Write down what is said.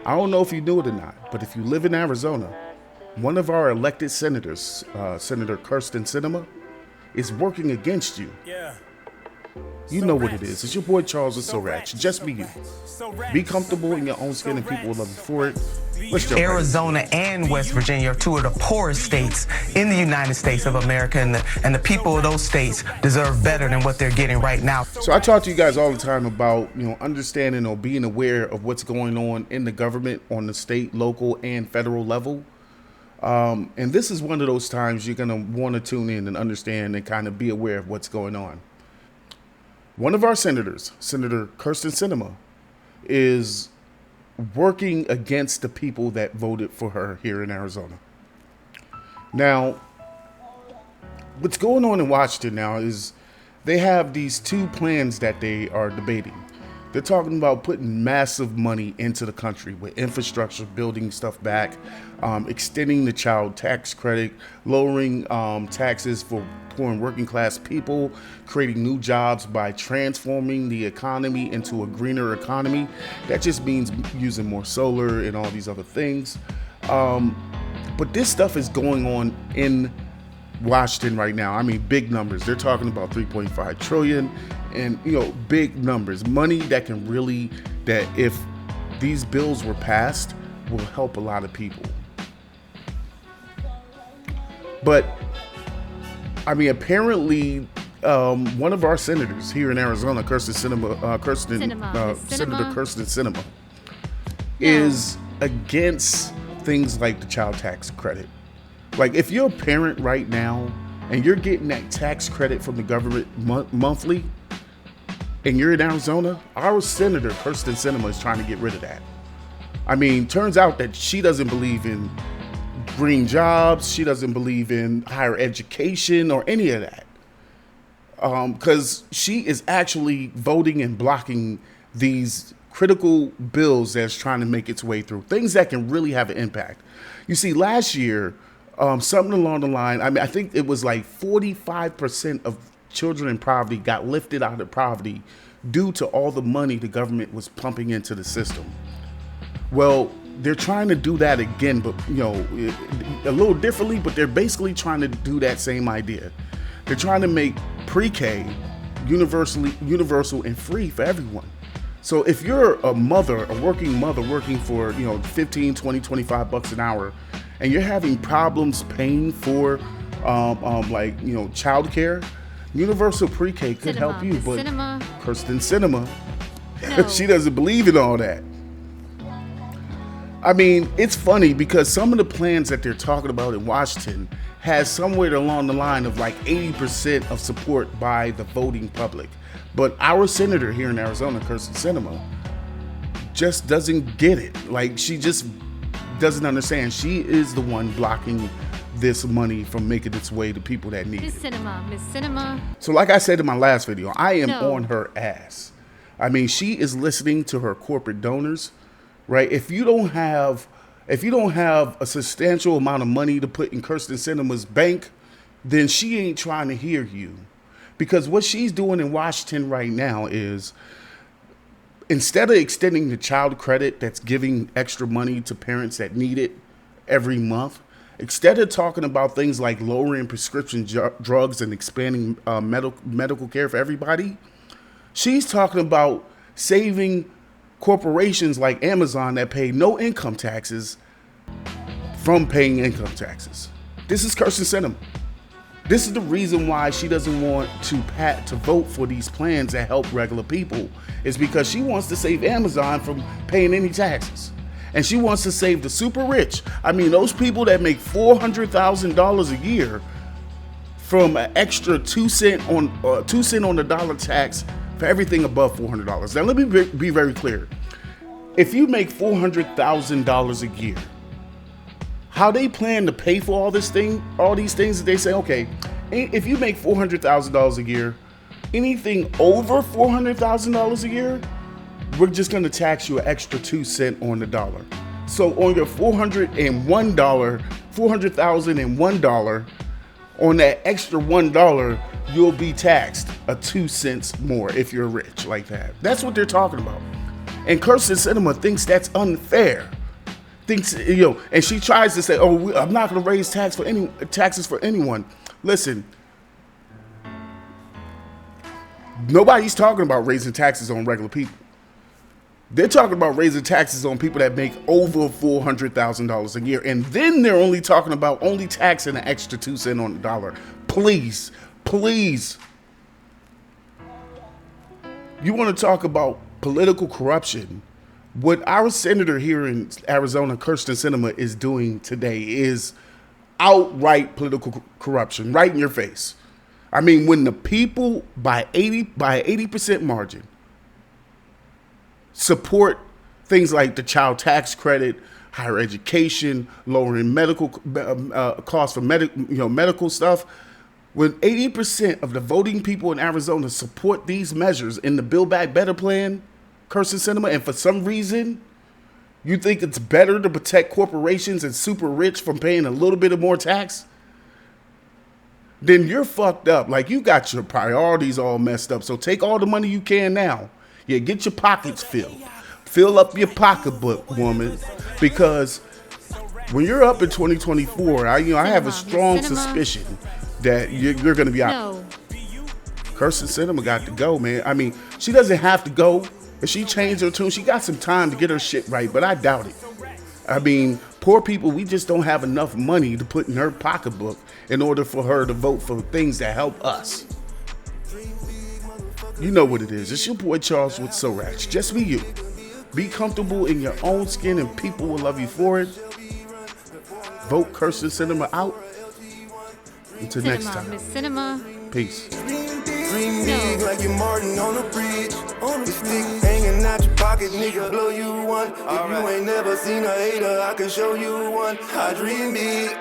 I don't know if you knew it or not, but if you live in Arizona, one of our elected senators, Senator Kyrsten Sinema, is working against you. Yeah. You know what it is. It's your boy Charles with SoRatch. Just be you. Be comfortable in your own skin and people will love you for it. Let's jump Arizona and West Virginia are two of the poorest states in the United States of America, and the people of those states deserve better than what they're getting right now. So I talk to you guys all the time about, understanding or being aware of what's going on in the government on the state, local, and federal level. And this is one of those times you're going to want to tune in and understand and kind of be aware of what's going on. One of our senators, Senator Kyrsten Sinema, is working against the people that voted for her here in Arizona. Now, what's going on in Washington now is they have these two plans that they are debating. They're talking about putting massive money into the country with infrastructure, building stuff back, extending the child tax credit, lowering taxes for poor and working class people, creating new jobs by transforming the economy into a greener economy. That just means using more solar and all these other things. But this stuff is going on in Washington right now. I mean, big numbers. They're talking about 3.5 trillion and, big numbers, money that can really, that if these bills were passed, will help a lot of people. But I mean, apparently, one of our senators here in Arizona, Senator Kyrsten Sinema, is against things like the child tax credit. Like, if you're a parent right now and you're getting that tax credit from the government monthly, and you're in Arizona, our Senator Kyrsten Sinema is trying to get rid of that. I mean, turns out that she doesn't believe in green jobs. She doesn't believe in higher education or any of that. Because she is actually voting and blocking these critical bills that's trying to make its way through. Things that can really have an impact. You see, last year, something along the line, I think it was like 45% of children in poverty got lifted out of poverty due to all the money the government was pumping into the system. Well, they're trying to do that again, but a little differently, but they're basically trying to do that same idea. They're trying to make pre-K universal and free for everyone. So if you're a mother, a working mother working for 15, 20, 25 bucks an hour, and you're having problems paying for childcare, universal pre-K could help you. But Kyrsten Sinema, no. She doesn't believe in all that. I mean, it's funny because some of the plans that they're talking about in Washington has somewhere along the line of like 80% of support by the voting public. But our senator here in Arizona, Kyrsten Sinema, just doesn't get it. Like, she just doesn't understand. She is the one blocking this money from making its way to people that need it. Miss Sinema. So like I said in my last video, I am on her ass. I mean, she is listening to her corporate donors, right? If you don't have a substantial amount of money to put in Kyrsten Sinema's bank, then she ain't trying to hear you. Because what she's doing in Washington right now is, instead of extending the child credit that's giving extra money to parents that need it every month, instead of talking about things like lowering prescription drugs and expanding medical care for everybody, she's talking about saving corporations like Amazon that pay no income taxes from paying income taxes. This is Kyrsten Sinema. This is the reason why she doesn't want to vote for these plans that help regular people, is because she wants to save Amazon from paying any taxes. And she wants to save the super rich. I mean, those people that make $400,000 a year from an extra 2 cent on the dollar tax for everything above $400. Now, let me be very clear. If you make $400,000 a year, how they plan to pay for all these things that they say, okay, if you make $400,000 a year, anything over $400,000 a year, we're just going to tax you an extra 2 cents on the dollar. So on your $400,001, on that extra $1, you'll be taxed a 2 cents more if you're rich like that. That's what they're talking about. And Kyrsten Sinema thinks that's unfair. Thinks, and she tries to say, "Oh, I'm not going to raise taxes for anyone." Listen, nobody's talking about raising taxes on regular people. They're talking about raising taxes on people that make over $400,000 a year, and then they're only talking about only taxing an extra 2 cents on the dollar. Please, please. You want to talk about political corruption? What our senator here in Arizona, Kyrsten Sinema, is doing today is outright political corruption, right in your face. I mean, when the people by 80% margin support things like the child tax credit, higher education, lowering medical costs for medical stuff, when 80% of the voting people in Arizona support these measures in the Build Back Better plan, Kyrsten Sinema, and for some reason you think it's better to protect corporations and super rich from paying a little bit of more tax, then you're fucked up. Like, you got your priorities all messed up. So take all the money you can now. Yeah, get your pockets filled. Fill up your pocketbook, woman, because when you're up in 2024, I have a strong suspicion that you're going to be out. No. Kyrsten Sinema got to go, man. I mean, she doesn't have to go. If she changed her tune, she got some time to get her shit right, but I doubt it. I mean, poor people, we just don't have enough money to put in her pocketbook in order for her to vote for things that help us. You know what it is. It's your boy Charles with SoRatch. Just be you. Be comfortable in your own skin and people will love you for it. Vote Kyrsten Sinema out. Until next time. Miss Sinema. Peace. Dream big like you're Martin on the bridge. On the stick hanging out your pocket, nigga. Blow you one. If you ain't never seen a hater, I can show you one. I dream big.